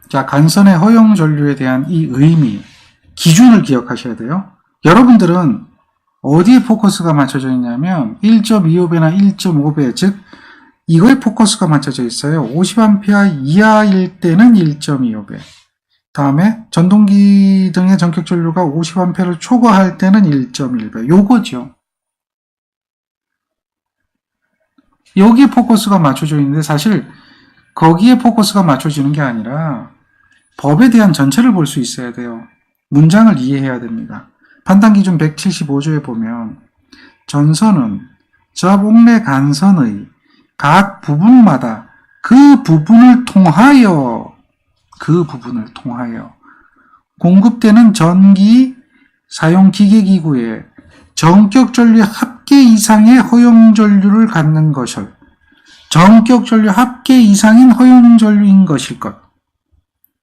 자, 간선의 허용 전류에 대한 이 의미, 기준을 기억하셔야 돼요. 여러분들은 어디에 포커스가 맞춰져 있냐면 1.25배나 1.5배, 즉 이거에 포커스가 맞춰져 있어요. 50A 이하일 때는 1.25배. 다음에 전동기 등의 전격 전류가 50A를 초과할 때는 1.1배. 요거죠. 여기에 포커스가 맞춰져 있는데 사실 거기에 포커스가 맞춰지는 게 아니라 법에 대한 전체를 볼 수 있어야 돼요. 문장을 이해해야 됩니다. 판단기준 175조에 보면 전선은 접옥내 간선의 각 부분마다 그 부분을 통하여 공급되는 전기 사용 기계기구에 전격 전류 합계 이상의 허용 전류를 갖는 것을 전격 전류 합계 이상인 허용 전류인 것일 것.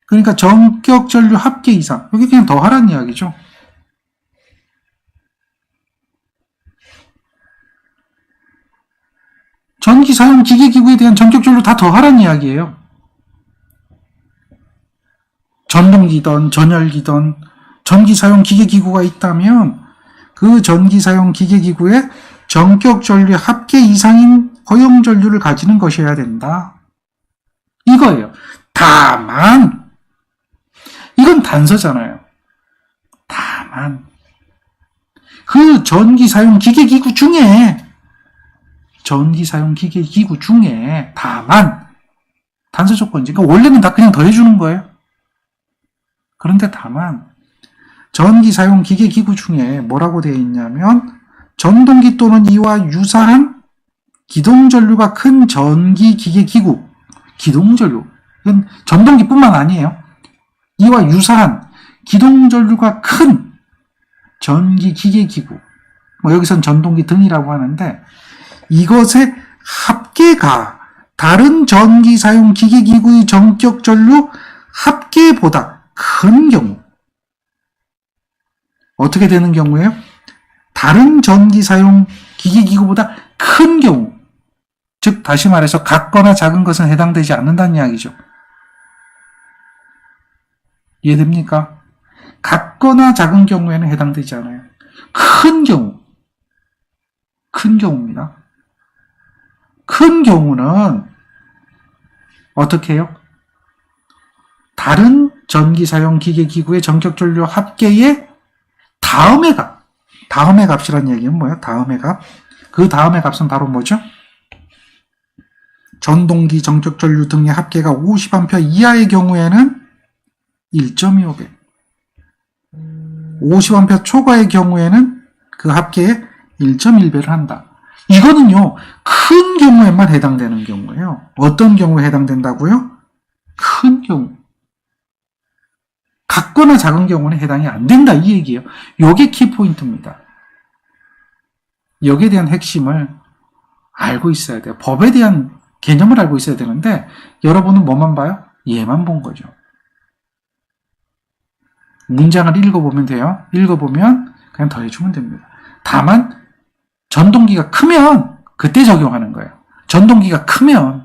그러니까 전격 전류 합계 이상. 여기 그냥 더하라는 이야기죠. 전기 사용 기계기구에 대한 전격 전류 다 더하라는 이야기예요. 전동기든 전열기든 전기 사용 기계기구가 있다면 그 전기 사용 기계기구에 전격 전류 합계 이상인 허용 전류를 가지는 것이어야 된다. 이거예요. 다만 이건 단서잖아요. 다만 그 전기 사용 기계기구 중에 다만 단서 조건이지. 그러니까 원래는 다 그냥 더해주는 거예요. 그런데 다만 전기 사용 기계기구 중에 뭐라고 되어 있냐면 전동기 또는 이와 유사한 기동전류가 큰 전기 기계기구, 기동전류, 이건 전동기뿐만 아니에요. 이와 유사한 기동전류가 큰 전기 기계기구, 여기선 전동기 등이라고 하는데 이것의 합계가 다른 전기 사용 기계기구의 전격 전류 합계보다 큰 경우, 어떻게 되는 경우예요? 다른 전기 사용 기계기구보다 큰 경우, 즉 다시 말해서 같거나 작은 것은 해당되지 않는다는 이야기죠. 이해됩니까? 같거나 작은 경우에는 해당되지 않아요. 큰 경우입니다. 큰 경우는 어떻게 해요? 다른 전기 사용 기계기구의 전격 전류 합계의 다음의 값이라는 얘기는 뭐예요? 다음의 값. 그 다음의 값은 바로 뭐죠? 전동기 전격 전류 등의 합계가 50A 이하의 경우에는 1.25배. 50A 초과의 경우에는 그 합계에 1.1배를 한다. 이거는요, 큰 경우에만 해당되는 경우예요. 어떤 경우에 해당된다고요? 큰 경우. 같거나 작은 경우는 해당이 안 된다, 이 얘기예요. 요게 키포인트입니다. 여기에 대한 핵심을 알고 있어야 돼요. 법에 대한 개념을 알고 있어야 되는데 여러분은 뭐만 봐요? 얘만 본 거죠. 문장을 읽어보면 돼요. 읽어보면 그냥 더해주면 됩니다. 다만 전동기가 크면 그때 적용하는 거예요. 전동기가 크면